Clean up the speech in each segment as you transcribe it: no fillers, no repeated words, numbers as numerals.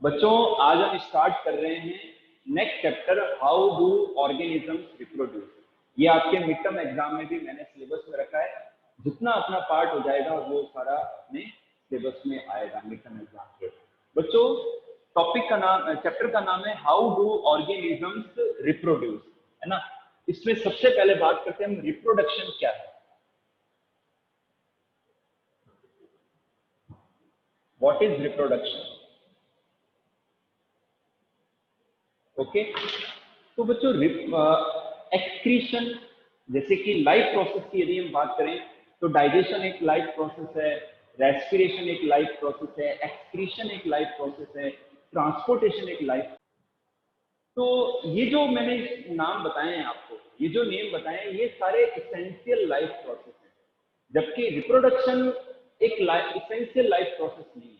बच्चों आज हम स्टार्ट कर रहे हैं next chapter how do organisms reproduce. ये आपके मिड टर्म एग्जाम में भी मैंने सिलेबस में रखा है। जितना अपना पार्ट हो जाएगा वो सारा अपने सिलेबस में आएगा मिड टर्म एग्जाम के। बच्चों टॉपिक का नाम, चैप्टर का नाम है हाउ डू ऑर्गेनिजम्स रिप्रोड्यूस, है ना। इसमें सबसे पहले बात करते हैं हम रिप्रोडक्शन क्या है। What is reproduction? ओके तो बच्चों एक्सक्रीशन, जैसे कि लाइफ प्रोसेस की यदि हम बात करें तो डाइजेशन एक लाइफ प्रोसेस है, रेस्पिरेशन एक लाइफ प्रोसेस है, एक्सक्रीशन एक लाइफ प्रोसेस है, ट्रांसपोर्टेशन एक लाइफ। तो ये जो मैंने नाम बताए हैं आपको, ये जो नेम बताए हैं, ये सारे इसेंशियल लाइफ प्रोसेस हैं, जबकि रिप्रोडक्शन एक इसेंशियल लाइफ प्रोसेस नहीं है।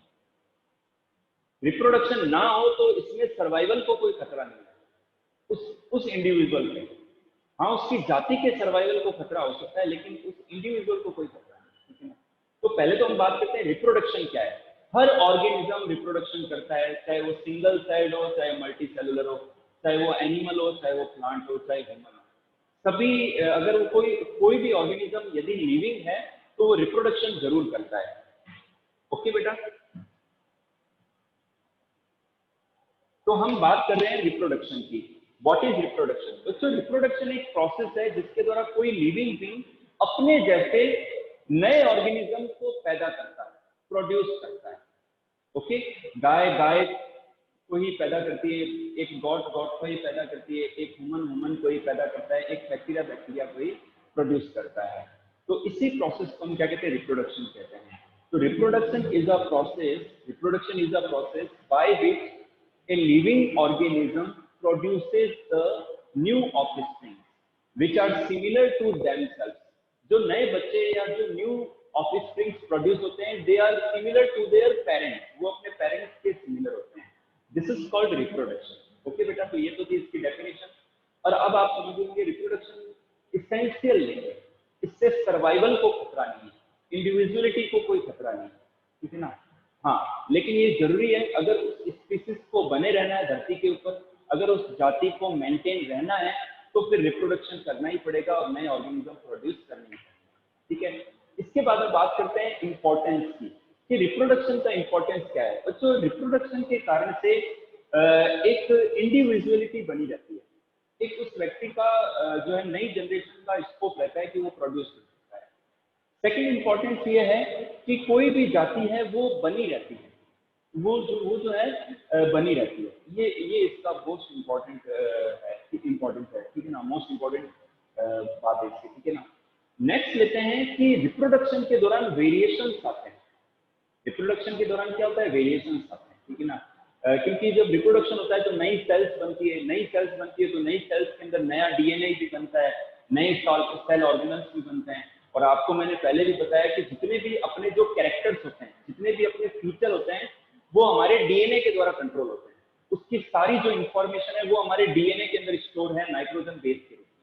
रिप्रोडक्शन ना हो तो इसमें सर्वाइवल को कोई खतरा नहीं है उस इंडिविजुअल पे। हाँ, उसकी जाति के सर्वाइवल को खतरा हो सकता है, लेकिन उस इंडिविजुअल को कोई खतरा नहीं, ठीक है ना। तो पहले तो हम बात करते हैं रिप्रोडक्शन क्या है। हर ऑर्गेनिज्म रिप्रोडक्शन करता है, चाहे वो सिंगल सेल्ड हो, चाहे मल्टी सेलुलर हो, चाहे वो एनिमल हो, चाहे वो प्लांट हो, चाहे ह्यूमन हो। सभी अगर वो कोई भी ऑर्गेनिज्म यदि लिविंग है तो वो रिप्रोडक्शन जरूर करता है। ओके बेटा, तो हम बात कर रहे हैं रिप्रोडक्शन की। What is reproduction? दोस्तों रिप्रोडक्शन एक प्रोसेस है जिसके द्वारा कोई लिविंग बीइंग अपने जैसे नए ऑर्गेनिज्म को पैदा करता है, प्रोड्यूस करता है। ओके, गाय को ही पैदा करती है, एक गॉट को ही पैदा करती है, एक ह्यूमन को ही पैदा करता है, एक बैक्टीरिया को ही प्रोड्यूस करता है। तो इसी प्रोसेस को हम क्या कहते हैं? रिप्रोडक्शन कहते हैं। तो reproduction is a process by which a living organism produces the new offspring which are similar to themselves। जो नए बच्चे या जो न्यू ऑफस्प्रिंग प्रोड्यूस होते हैं, they are similar to their parents, वो अपने पेरेंट्स के सिमिलर होते हैं। This is called reproduction. Okay बेटा, तो ये तो थी इसकी डेफिनेशन। और अब आप समझेंगे रिप्रोडक्शन इसेंशियल नहीं है, इससे सर्वाइवल को खतरा नहीं है, इंडिविजुअलिटी को कोई खतरा नहीं है, ठीक है ना। हाँ, लेकिन ये जरूरी है, अगर उस स्पीसीज को बने रहना है धरती के ऊपर, अगर उस जाति को मेंटेन रहना है, तो फिर रिप्रोडक्शन करना ही पड़ेगा और नए ऑर्गेनिज्म प्रोड्यूस करने ही पड़ेगा, ठीक है। इसके बाद में बात करते हैं इंपॉर्टेंस की, कि रिप्रोडक्शन का इंपॉर्टेंस क्या है। बच्चों रिप्रोडक्शन के कारण से एक इंडिविजुअलिटी बनी रहती है, एक उस व्यक्ति का जो है नई जनरेशन का स्कोप रहता है कि वो प्रोड्यूस कर सकता है। सेकेंड इंपॉर्टेंस ये है कि कोई भी जाति है वो बनी रहती है, वो जो है बनी रहती है। ये इसका मोस्ट इम्पोर्टेंट है, ठीक है ना, मोस्ट इम्पोर्टेंट बात है इसकी, ठीक है ना। नेक्स्ट लेते हैं कि रिप्रोडक्शन के दौरान वेरिएशंस आते हैं। रिप्रोडक्शन के दौरान क्या होता है? वेरिएशंस आते हैं, ठीक है ना। क्योंकि जब रिप्रोडक्शन होता है तो नई सेल्स बनती है, तो नई सेल्स के अंदर नया डीएनए भी बनता है, नए सेल ऑर्गेनल्स भी बनते हैं। और आपको मैंने पहले भी बताया कि जितने भी अपने जो कैरेक्टर्स होते हैं, जितने भी अपने फीचर होते हैं, वो हमारे डीएनए के द्वारा कंट्रोल होते हैं। उसकी सारी जो इंफॉर्मेशन है वो हमारे डीएनए के अंदर स्टोर है नाइट्रोजन बेस के रूप में,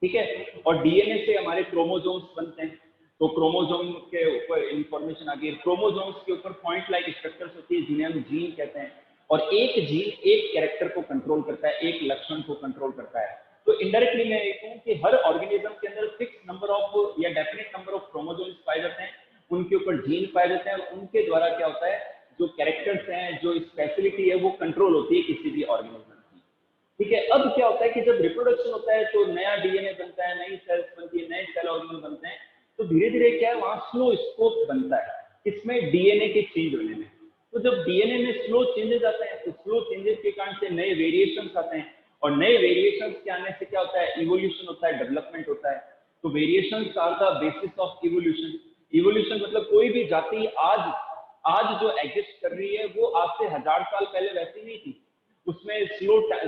ठीक है। और डीएनए से हमारे क्रोमोसोम्स बनते हैं, तो क्रोमोसोम के ऊपर इंफॉर्मेशन आ गई। क्रोमोसोम्स के ऊपर पॉइंट लाइक स्ट्रक्चर्स होती है जिन्हें हम जीन कहते हैं, और एक जीन एक कैरेक्टर को कंट्रोल करता है, एक लक्षण को कंट्रोल करता है। तो इनडायरेक्टली मैं ये कहूँ कि हर ऑर्गेनिज्म के अंदर फिक्स नंबर ऑफ या डेफिनेट नंबर ऑफ क्रोमोसोम्स पाए जाते हैं, उनके ऊपर जीन पाए जाते हैं, और उनके द्वारा क्या होता है, जो कैरेक्टर्स हैं, जो स्पेशलिटी है, वो कंट्रोल होती है किसी भी ऑर्गेनिज्म की, ठीक है। अब क्या होता है कि जब रिप्रोडक्शन होता है तो नया डीएनए बनता है, नई सेल्स बनती है, नए सेल ऑर्गेनल बनते हैं, तो धीरे धीरे क्या है, वहां स्लो स्कोप बनता है इसमें डीएनए के चेंज होने में। तो जब डीएनए में स्लो चेंजेस आते हैं, तो स्लो चेंजेस के कारण से नए वेरिएशंस आते हैं, और नए वेरिएशंस के आने से क्या होता है, इवोल्यूशन होता है, डेवलपमेंट होता है। तो variations are the basis of evolution. Evolution मतलब कोई भी जाति आज जो एग्जिस्ट कर रही है वो आज से 1000 साल पहले वैसी नहीं थी। उसमें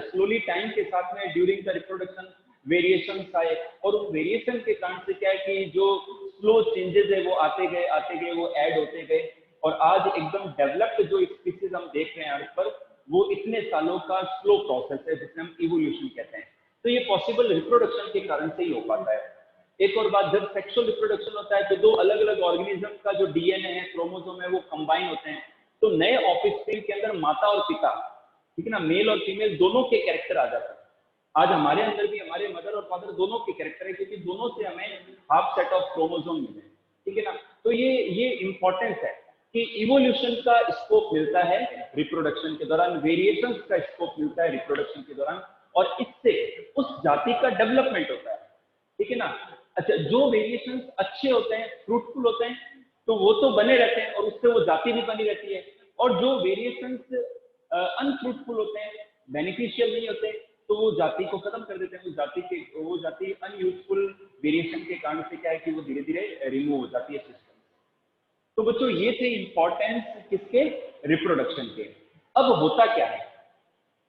स्लोली टाइम के साथ में ड्यूरिंग द रिप्रोडक्शन वेरिएशंस आए, और उन वेरिएशन के कारण से क्या है कि जो स्लो चेंजेस है वो आते गए वो ऐड होते गए, और आज एकदम डेवलप्ड जो स्पीसीज हम देख रहे हैं अर्थ पर, वो इतने सालों का स्लो प्रोसेस है जिसे हम इवोल्यूशन कहते हैं। तो ये पॉसिबल रिप्रोडक्शन के कारण से ही हो पाता है। एक और बात, जब सेक्सुअल रिप्रोडक्शन होता है तो दो अलग अलग ऑर्गेनिज्म का जो डीएनए है, क्रोमोसोम है, वो कंबाइन होते हैं, तो नए ऑफस्प्रिंग के अंदर माता और पिता, ठीक है ना, मेल और फीमेल दोनों के कैरेक्टर आ जाते हैं। आज हमारे अंदर भी हमारे मदर और फादर दोनों के कैरेक्टर है, क्योंकि दोनों से हमें हाफ सेट ऑफ क्रोमोसोम मिले, ठीक है ना। तो ये इंपॉर्टेंस है कि इवोल्यूशन का स्कोप मिलता है रिप्रोडक्शन के दौरान, वेरिएशंस का स्कोप मिलता है रिप्रोडक्शन के दौरान, और इससे उस जाति का डेवलपमेंट होता है, ठीक है ना। अच्छा, जो वेरिएशंस अच्छे होते हैं, फ्रूटफुल होते हैं, तो वो तो बने रहते हैं और उससे वो जाति भी बनी रहती है, और जो वेरिएशंस अनफ्रूटफुल होते हैं, बेनिफिशियल नहीं होते, तो वो जाति को खत्म कर देते हैं। वो जाति अनयूजफुल वेरिएशन के कारण से क्या है कि वो धीरे धीरे रिमूव हो जाती है सिस्टम। तो बच्चों ये थे इंपॉर्टेंस किसके, रिप्रोडक्शन के। अब होता क्या है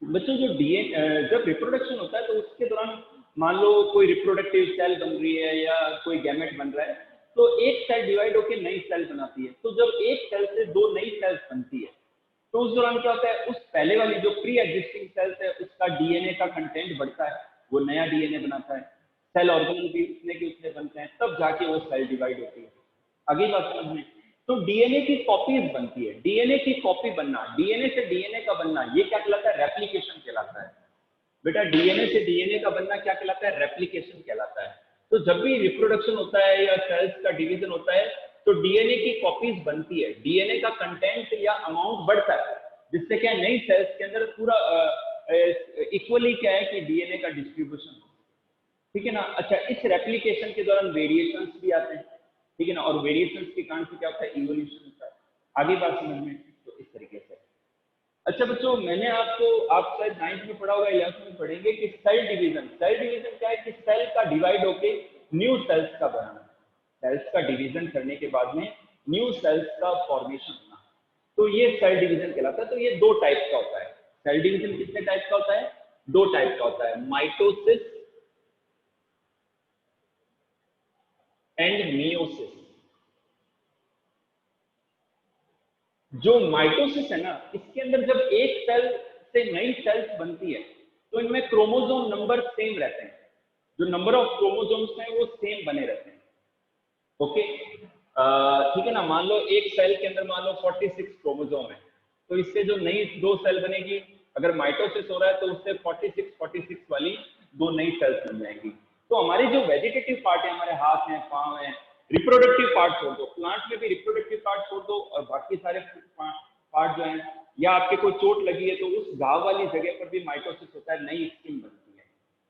बच्चों, जो डीएनए जब रिप्रोडक्शन होता है तो उसके दौरान मान लो कोई रिप्रोडक्टिव सेल बन रही है या कोई गैमेट बन रहा है, तो एक सेल डिवाइड होकर नई सेल बनाती है। तो जब एक सेल से दो नई सेल्स बनती है, तो उस दौरान क्या होता है, उस पहले वाली जो प्री एग्जिस्टिंग सेल्स है उसका डीएनए का कंटेंट बढ़ता है, वो नया डीएनए बनाता है, सेल ऑर्गेनल भी उतने के उतने बनते हैं, तब जाके वो सेल डिवाइड होती है। अगली बात समझ में, तो डीएनए की कॉपीज बनती है। डीएनए की कॉपी बनना, डीएनए से डीएनए का बनना, ये क्या कहलाता है, रेप्लिकेशन कहलाता है। बेटा डीएनए से डीएनए का बनना क्या कहलाता है, रेप्लिकेशन कहलाता है। तो जब भी रिप्रोडक्शन होता है या सेल्स का डिवीजन होता है, तो डीएनए की कॉपीज बनती है, डीएनए का कंटेंट या अमाउंट बढ़ता है, जिससे क्या नई सेल्स के अंदर पूरा इक्वली क्या है कि डीएनए का डिस्ट्रीब्यूशन, ठीक है ना। अच्छा, इस रेप्लिकेशन के दौरान वेरिएशंस भी आते हैं, ठीक है ना, और वेरिएशंस के कारण से क्या होता है, इवोल्यूशन होता है। आगे बात समझ में, तो इस तरीके से। अच्छा बच्चों, मैंने आपको, आप शायद 9th में पढ़ा होगा, 11th में पढ़ेंगे कि सेल डिवीजन। सेल डिवीजन क्या है कि सेल का डिवाइड होके न्यू सेल्स का बनाना, सेल्स का डिवीजन करने के बाद में न्यू सेल्स का फॉर्मेशन होना, तो ये सेल डिवीजन कहलाता है। तो ये दो टाइप का होता है। सेल डिवीजन कितने टाइप का होता है, दो टाइप का होता है, माइटोसिस एंड मियोसिस। जो माइटोसिस है ना, इसके अंदर जब एक सेल से नई सेल्स बनती है, तो इनमें क्रोमोसोम नंबर सेम रहते हैं, जो नंबर ऑफ क्रोमोसोम्स हैं वो सेम बने रहते हैं। ओके, ठीक है ना। मान लो एक सेल के अंदर मान लो 46 क्रोमोसोम है, तो इससे जो नई दो सेल बनेगी, अगर माइटोसिस हो रहा है तो उससे 46 वाली दो नई सेल्स बन जाएंगी। तो हमारी जो वेजिटेटिव पार्ट है, हमारे हाथ हैं, पांव हैं, रिप्रोडक्टिव पार्ट छोड़ दो, प्लांट में भी रिप्रोडक्टिव पार्ट छोड़ दो, और बाकी सारे पार्ट जो हैं, या आपके कोई चोट लगी है तो उस घाव वाली जगह पर भी माइटोसिस होता है, नई स्किन बनती है।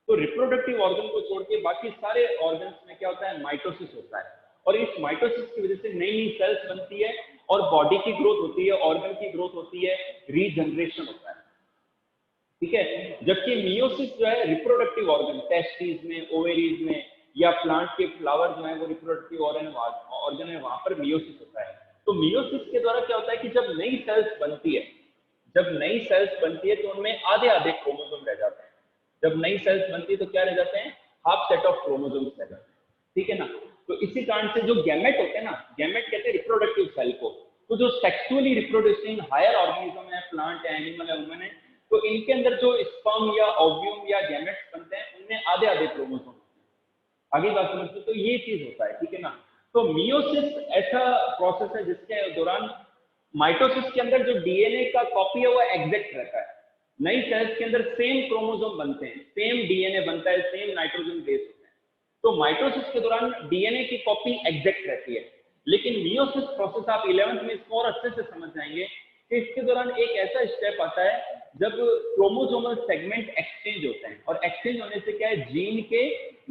तो रिप्रोडक्टिव ऑर्गन को छोड़ के बाकी सारे ऑर्गन्स में क्या होता है, माइटोसिस होता है, और इस माइटोसिस की वजह से नई नई सेल्स बनती है, और बॉडी की ग्रोथ होती है, ऑर्गन की ग्रोथ होती है, रीजनरेशन होता है, ठीक है। जबकि मियोसिस जो है रिप्रोडक्टिव ऑर्गन, टेस्टिस में, ओवेरीज में, या प्लांट के फ्लावर जो है वो रिप्रोडक्टिव ऑर्गन है, वहां पर मियोसिस होता है। तो मियोसिस के द्वारा क्या होता है कि जब नई सेल्स बनती है, जब नई सेल्स बनती है तो उनमें आधे आधे क्रोमोसोम रह जाते हैं। जब नई सेल्स बनती है तो क्या रह जाते हैं, हाफ सेट ऑफ क्रोमोसोम्स रह जाते हैं, ठीक है ना। तो इसी कारण से जो गैमेट होते हैं ना, गैमेट कहते हैं रिप्रोडक्टिव सेल को, तो जो सेक्सुअली रिप्रोड्यूसिंग हायर ऑर्गेनिज्म है, प्लांट है, एनिमल है, वुमेन है, तो इनके अंदर जो स्पर्म या ओव्यूम या गैमेट्स बनते हैं, उनमें आधे आधे क्रोमोसोम। आगे बात समझते, तो ये चीज होता है, ठीक है ना। तो मियोसिस ऐसा प्रोसेस है जिसके दौरान माइटोसिस के अंदर जो डीएनए का कॉपी है वो एग्जैक्ट रहता है, नई सेल्स के अंदर सेम क्रोमोसोम बनते हैं, सेम डीएनए बनता है, सेम नाइट्रोजन बेस होते हैं। तो माइटोसिस के दौरान डीएनए की कॉपी एग्जैक्ट रहती है, लेकिन मियोसिस प्रोसेस आप 11th में इसको और अच्छे से समझ जाएंगे कि इसके दौरान एक ऐसा स्टेप आता है जब क्रोमोसोमल सेगमेंट एक्सचेंज होते हैं, और एक्सचेंज होने से क्या है, जीन के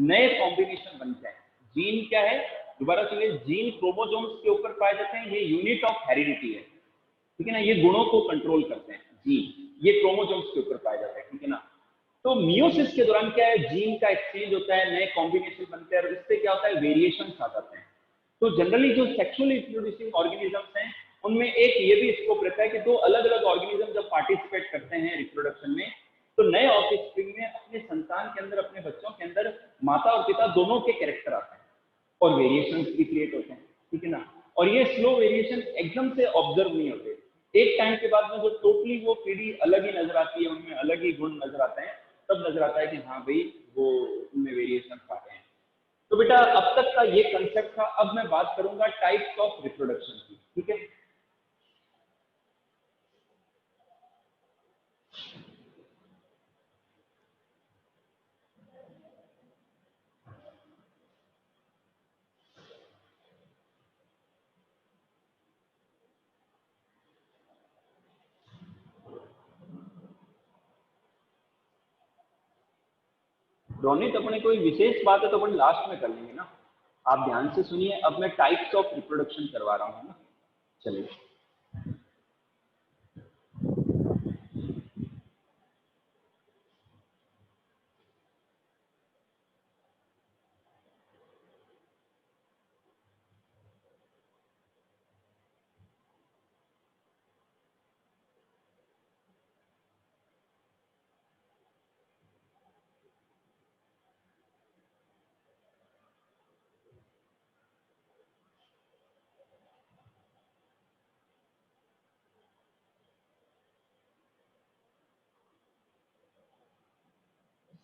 नए कॉम्बिनेशन बनते हैं। जीन क्या है, दोबारा सुनिए, जीन क्रोमोसोम्स के ऊपर पाए जाते हैं, ये यूनिट ऑफ हेरिडिटी है, ठीक है ना, ये गुणों को कंट्रोल करते हैं जीन, ये क्रोमोसोम्स के ऊपर पाए जाते हैं, ठीक है ना। तो मियोसिस के दौरान क्या है, जीन का एक्सचेंज होता है, नए कॉम्बिनेशन बनते हैं, और इससे क्या होता है, वेरिएशन आ जाते हैं। तो जनरली जो सेक्सुअली रिप्रोड्यूसिंग ऑर्गेनिजम्स हैं, उनमें एक ये भी स्कोप रहता है कि दो अलग अलग ऑर्गेनिज्म जब पार्टिसिपेट करते हैं रिप्रोडक्शन में, तो नए ऑफस्प्रिंग में अपने संतान के अंदर, अपने बच्चों के अंदर माता और पिता दोनों के कैरेक्टर आते हैं, और वेरिएशन भी क्रिएट होते हैं, ठीक है ना। और ये स्लो वेरिएशन एकदम से ऑब्जर्व नहीं होते, एक टाइम के बाद में जो टोटली वो पीढ़ी अलग ही नजर आती है, उनमें अलग ही गुण नजर आते हैं, तब नजर आता है कि हाँ भाई वो उनमें वेरिएशन आ रहे हैं। तो बेटा अब तक का ये कंसेप्ट था। अब मैं बात करूंगा टाइप्स ऑफ रिप्रोडक्शन की, ठीक है। रोनित, अपने कोई विशेष बात है तो अपन लास्ट में कर लेंगे ना, आप ध्यान से सुनिए। अब मैं टाइप्स ऑफ रिप्रोडक्शन करवा रहा हूँ ना, चलिए।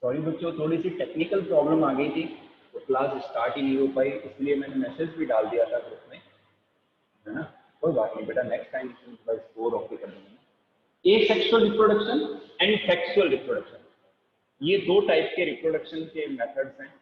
सॉरी बच्चों, थोड़ी सी टेक्निकल प्रॉब्लम आ गई थी तो क्लास स्टार्ट ही नहीं हो पाई, इसलिए मैंने मैसेज भी डाल दिया था ग्रुप में, है ना। कोई बात नहीं बेटा, नेक्स्ट टाइम स्कोर ऑफ कर देंगे। ए sexual reproduction and sexual reproduction, ये दो टाइप के रिप्रोडक्शन के मेथड्स हैं।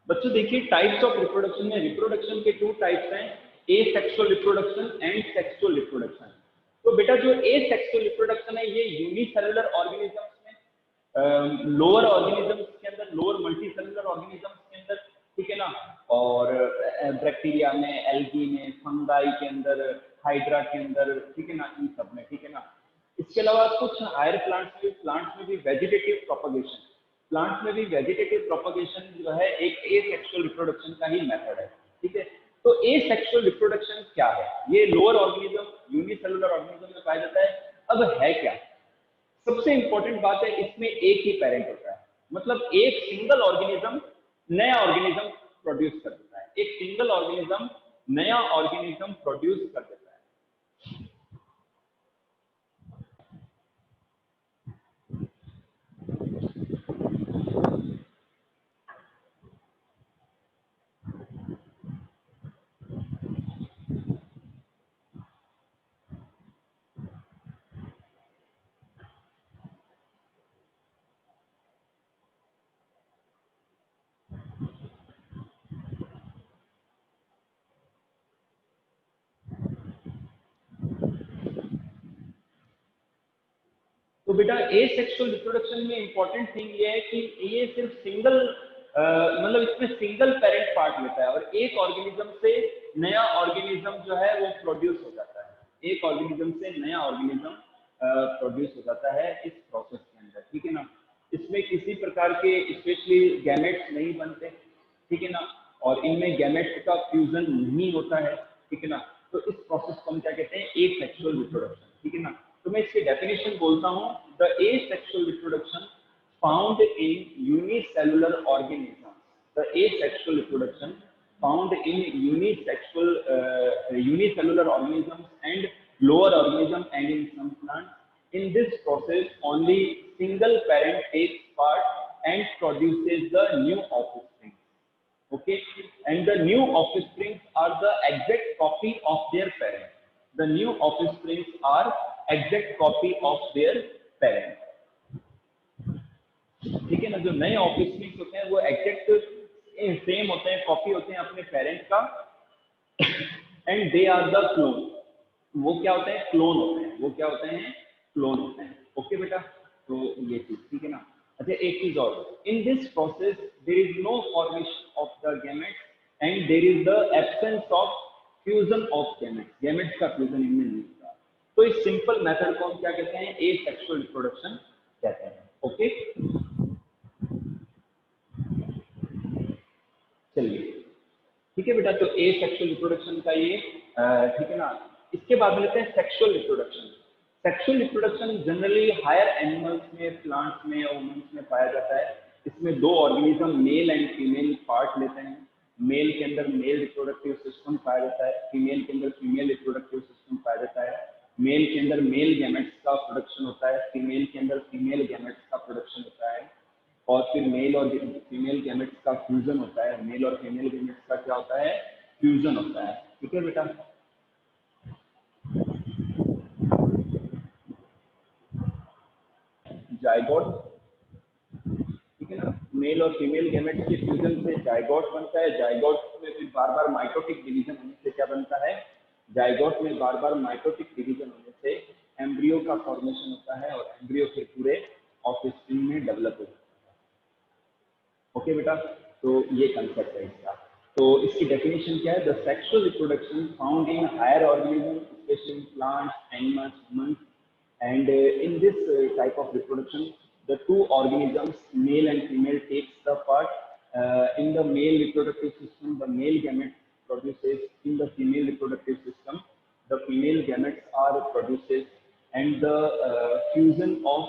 बच्चों देखिए, टाइप्स ऑफ रिप्रोडक्शन में रिप्रोडक्शन के टू टाइप्स हैं, ए sexual reproduction and sexual reproduction. तो बेटा जो ए सेक्सुअल रिप्रोडक्शन है ये यूनिसेलुलर ऑर्गेनिजम्स में, लोअर ऑर्गेनिजम्स के अंदर, लोअर मल्टीसेलुलर ऑर्गेनिजम्स के अंदर, ठीक है ना, और बैक्टीरिया में, एल्गी में, फंगाई के अंदर, हाइड्रा के अंदर, ठीक है ना, इन सब में, ठीक है ना। इसके अलावा कुछ हायर प्लांट्स में भी वेजिटेटिव प्रोपगेशन, प्लांट्स में भी वेजिटेटिव प्रोपगेशन जो है एक ए सेक्सुअल रिप्रोडक्शन का ही मेथड है, ठीक है। तो ए सेक्सुअल रिप्रोडक्शन क्या है? ये लोअर ऑर्गेनिज्म, यूनिसेलुलर ऑर्गेनिज्म में पाया जाता है। अब है क्या? सबसे इंपॉर्टेंट बात है, इसमें एक ही पेरेंट होता है, मतलब एक सिंगल ऑर्गेनिज्म नया ऑर्गेनिज्म प्रोड्यूस कर देता है, एक सिंगल ऑर्गेनिज्म नया ऑर्गेनिज्म प्रोड्यूस कर देता है। तो बेटा ए सेक्सुअल रिप्रोडक्शन में इंपॉर्टेंट थिंग ये है कि ये सिर्फ सिंगल, मतलब इसमें सिंगल पेरेंट पार्ट लेता है और एक ऑर्गेनिज्म से नया ऑर्गेनिज्म जो है वो प्रोड्यूस हो जाता है, एक ऑर्गेनिज्म से नया ऑर्गेनिज्म प्रोड्यूस हो जाता है इस प्रोसेस के अंदर, ठीक है ना। इसमें किसी प्रकार के स्पेशली गैमेट्स नहीं बनते, ठीक है ना, और इनमें गैमेट्स का फ्यूजन नहीं होता है, ठीक है ना। तो इस प्रोसेस को हम क्या कहते हैं? ए सेक्सुअल रिप्रोडक्शन, ठीक है ना। तो मैं इसकी डेफिनेशन बोलता हूँ, the A sexual reproduction found in unicellular organism, the A sexual reproduction found in unicellular organisms and lower organism and in some plants. In this process, only single parent takes part and produces the new offspring. Okay, and the new offsprings are the exact copy of their parent. The new offsprings are exact copy of their parent. ठीक है ना, जो नए offsprings होते हैं वो exact same होते हैं, कॉपी होते हैं अपने पेरेंट का, and they are the clone. वो क्या होते हैं? क्लोन होते हैं। वो क्या होते हैं? क्लोन होते हैं। ओके बेटा, तो ये चीज ठीक है ना। अच्छा, एक चीज और, in this process there is no formation of the gametes and there is the absence of fusion of gametes, gametes का फ्यूजन इनमें नहीं होता। तो इस सिंपल मेथड को हम क्या कहते हैं? ए सेक्सुअल रिप्रोडक्शन कहते हैं। ओके, चलिए ठीक है बेटा, तो ए सेक्सुअल रिप्रोडक्शन का ये ठीक है ना। इसके बाद में लेते हैं sexual reproduction. Sexual reproduction generally higher animals में, प्लांट्स में और वुमेन्स में पाया जाता है। इसमें दो organism male and female part लेते हैं। मेल के अंदर मेल रिप्रोडक्टिव सिस्टम पाया जाता है, फीमेल के अंदर फीमेल रिप्रोडक्टिव सिस्टम पाया जाता है। मेल के अंदर मेल गैमेट्स का प्रोडक्शन होता है, फीमेल के अंदर फीमेल गैमेट्स का प्रोडक्शन होता है, और फिर मेल और फीमेल गैमेट्स का फ्यूजन होता है। मेल और फीमेल गैमेट्स का क्या होता है? फ्यूजन होता है। ठीक है बेटा, जायगोट, ठीक है ना, मेल और फीमेल गैमेट्स के फ्यूजन से जायगोट बनता है। जायगोट में फिर बार बार माइटोटिक डिवीजन होने क्या बनता है, जाइगोट में बार बार माइटोटिक डिवीजन होने से एम्ब्रियो का फॉर्मेशन होता है और एम्ब्रियो फिर पूरे ऑफस्प्रिंग में डेवलप होता है। ओके बेटा, तो ये कंसेप्ट है इसका। तो इसकी डेफिनेशन क्या है, the sexual reproduction found in higher organism specially plants animals humans and in this type of reproduction the two organisms male and female takes the part. In the male reproductive system the male gamete produces, in the female reproductive system the female gametes are produces, and the fusion of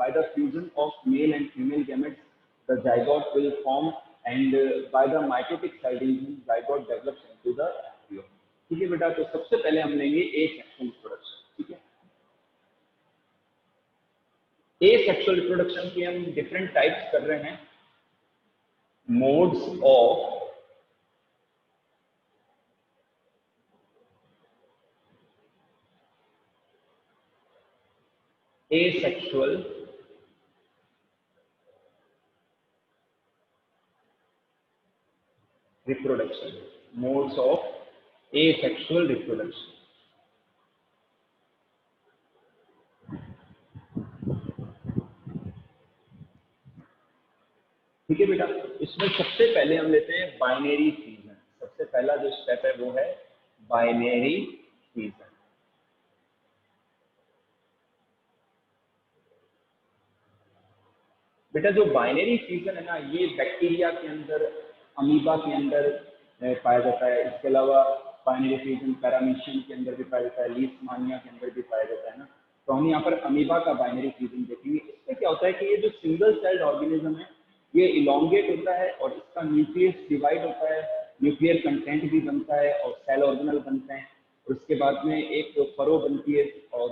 by the fusion of male and female gametes the zygote will form, and by the mitotic cell division zygote develops into the embryo। ठीक है बेटा, तो सबसे पहले हम लेंगे asexual reproduction। ठीक है, asexual reproduction की हम डिफरेंट टाइप्स कर रहे हैं, modes of asexual reproduction, modes of asexual reproduction। ठीक है बेटा, इसमें सबसे पहले हम लेते हैं बाइनरी फ्यूजन। सबसे पहला जो स्टेप है वो है बाइनरी फ्यूजन। बेटा जो बाइनरी फ्यूजन है ना, ये बैक्टीरिया के अंदर, अमीबा के अंदर पाया जाता है। इसके अलावा बाइनरी फ्यूजन पैरामीशियम के अंदर भी पाया जाता है, लीशमानिया के अंदर भी पाया जाता है ना। तो हम यहाँ पर अमीबा का बाइनरी फ्यूजन देखेंगे। इससे क्या होता है कि ये जो सिंगल सेल्ड ऑर्गेनिज्म है ये इलोंगेट होता है और इसका न्यूक्लियस डिवाइड होता है, न्यूक्लियर कंटेंट भी बनता है और सेल ऑर्गेनल बनते हैं, और उसके बाद में एक फरो बनती है और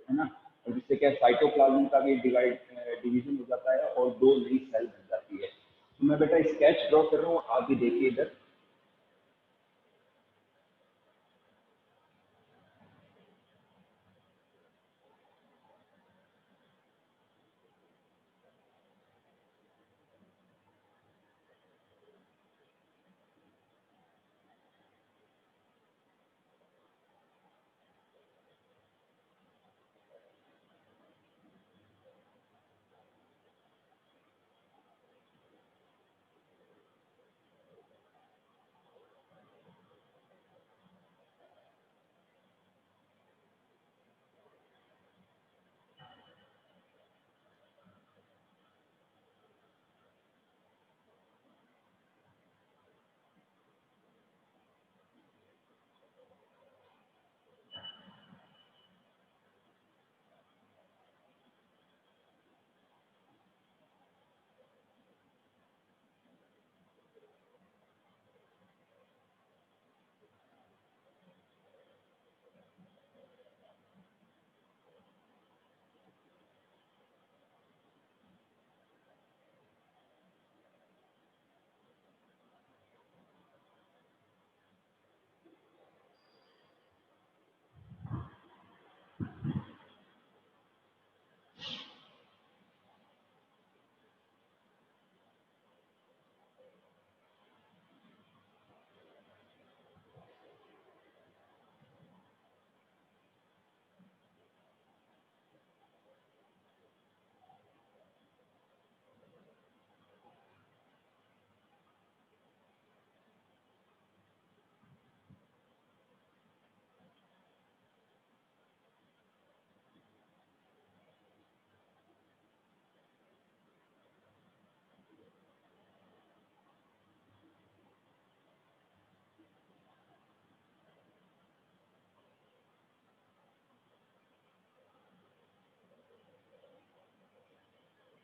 है ना, और जिससे क्या साइटोप्लाज्म का भी डिवीजन हो जाता है और दो नई सेल बन जाती है। तो मैं बेटा स्केच ड्रॉ कर रहा हूँ, आप भी देखिए इधर।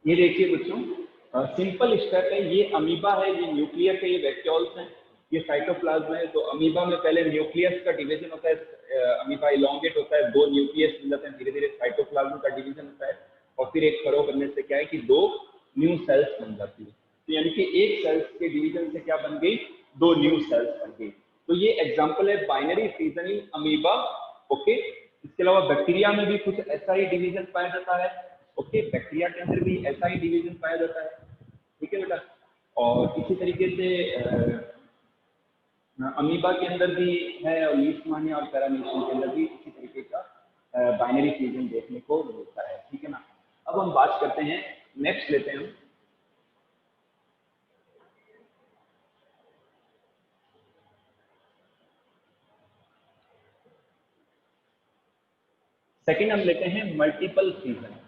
ये देखिए बच्चों, सिंपल स्टेप है। ये अमीबा है, ये न्यूक्लियस है, ये वैक्यूल्स है, ये साइटोप्लाज्म है। तो अमीबा में पहले न्यूक्लियस का डिवीजन होता है, अमीबा इलोंगेट होता है, दो न्यूक्लियस मिल जाते हैं, धीरे धीरे साइटोप्लाज्म का डिवीजन होता है और फिर एक फरो बनने से क्या है कि दो न्यू सेल्स बन जाती है। तो यानी कि एक सेल्स के डिवीजन से क्या बन गई, दो न्यू सेल्स बन गई। तो ये एग्जाम्पल है binary fusion in amoeba. Okay, इसके अलावा बैक्टीरिया में भी कुछ ऐसा ही डिवीजन पाया जाता है। ओके, बैक्टीरिया के अंदर भी ऐसा ही डिवीजन पाया जाता है। ठीक है बेटा, और इसी तरीके से अमीबा के अंदर भी है और लीशमानिया और पैरामीशियम के अंदर भी इसी तरीके का बाइनरी फ्यूजन देखने को मिलता है। ठीक है ना। अब हम बात करते हैं, नेक्स्ट लेते हैं हम सेकंड, हम लेते हैं मल्टीपल फ्यूजन।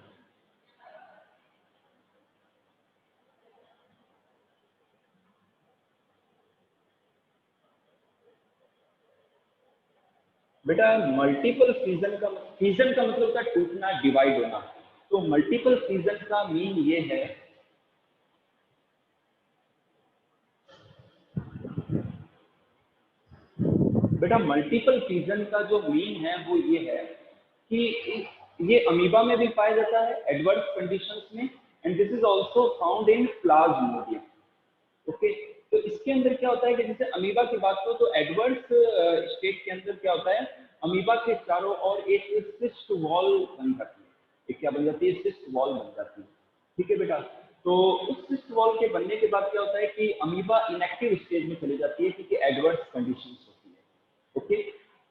बेटा मल्टीपल फ्यूजन का मतलब था टूटना, डिवाइड होना। तो मल्टीपल फ्यूजन का मीन ये है, बेटा मल्टीपल फ्यूजन का जो मीन है वो ये है कि ये अमीबा में भी पाया जाता है एडवर्स कंडीशंस में, and this is also found in Plasmodium. Okay, तो इसके अंदर क्या होता है कि जैसे अमीबा की बात करो तो एडवर्स स्टेट के अंदर क्या होता है, अमीबा के चारों ओर एक सिस्ट वॉल बन जाती है। एक क्या बन जाती है, सिस्ट वॉल बन जाती है। ठीक है बेटा, तो उस सिस्ट वॉल के बनने के बाद क्या होता है कि अमीबा इनएक्टिव स्टेज में चली जाती है क्योंकि एडवर्स कंडीशंस होती है। ओके,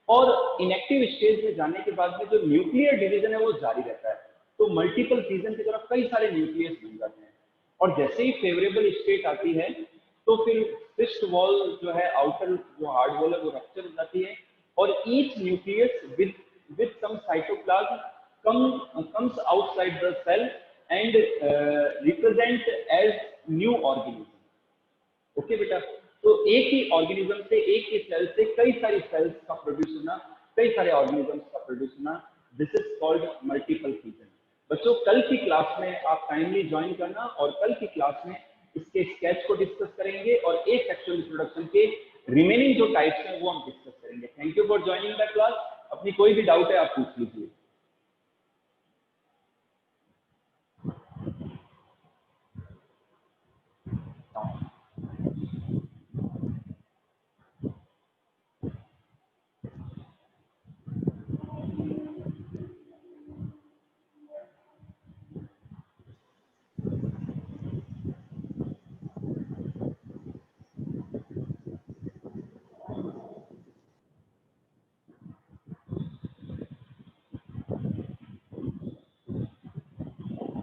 और इनएक्टिव स्टेज में जाने के बाद में जो न्यूक्लियर डिवीजन है वो जारी रहता है। तो मल्टीपल फ्यूजन की तरफ कई सारे न्यूक्लियस बन जाते हैं, और जैसे ही फेवरेबल स्टेट आती है तो फिर सिस्ट वॉल जो है, आउटर जो हार्ड वॉल है वो रप्चर हो जाती है, और each nucleus with some cytoplasm comes outside the cell and represent as new organism। Okay बेटा, तो एक ही ऑर्गेनिज्म से, एक ही सेल से कई सारी सेल्स का प्रोड्यूस होना, कई सारे ऑर्गेनिजम्स का प्रोड्यूस होना, this is called multiple fusion. बच्चों कल की क्लास में आप टाइमली ज्वाइन करना, और कल की क्लास में इसके स्केच को डिस्कस करेंगे और एक सेक्सुअल रिप्रोडक्शन के रिमेनिंग जो टाइप्स हैं वो हम डिस्कस करेंगे। Thank you for joining the class. अपनी कोई भी डाउट है आप पूछ लीजिए।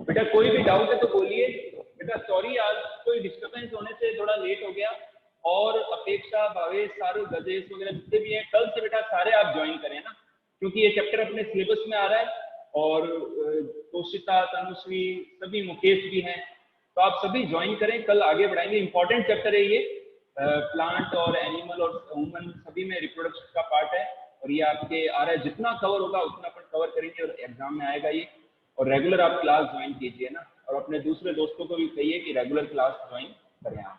बेटा कोई भी डाउट है तो बोलिए। बेटा सॉरी, आज कोई डिस्टर्बेंस होने से थोड़ा लेट हो गया, और अपेक्षा, भावेश, सारू, गजेश वगैरह जितने भी हैं, कल से बेटा सारे आप ज्वाइन करें ना, क्योंकि ये चैप्टर अपने सिलेबस में आ रहा है, और तोषिता, तनुश्री, सभी, मुकेश भी हैं, तो आप सभी ज्वाइन करें, कल आगे बढ़ाएंगे। इंपॉर्टेंट चैप्टर है ये, प्लांट और एनिमल और ह्यूमन सभी में रिप्रोडक्शन का पार्ट है, और ये आपके आ रहा है, जितना कवर होगा उतना अपन कवर करेंगे और एग्जाम में आएगा ये। और रेगुलर आप क्लास ज्वाइन कीजिए ना, और अपने दूसरे दोस्तों को भी कहिए कि रेगुलर क्लास ज्वाइन करें आप।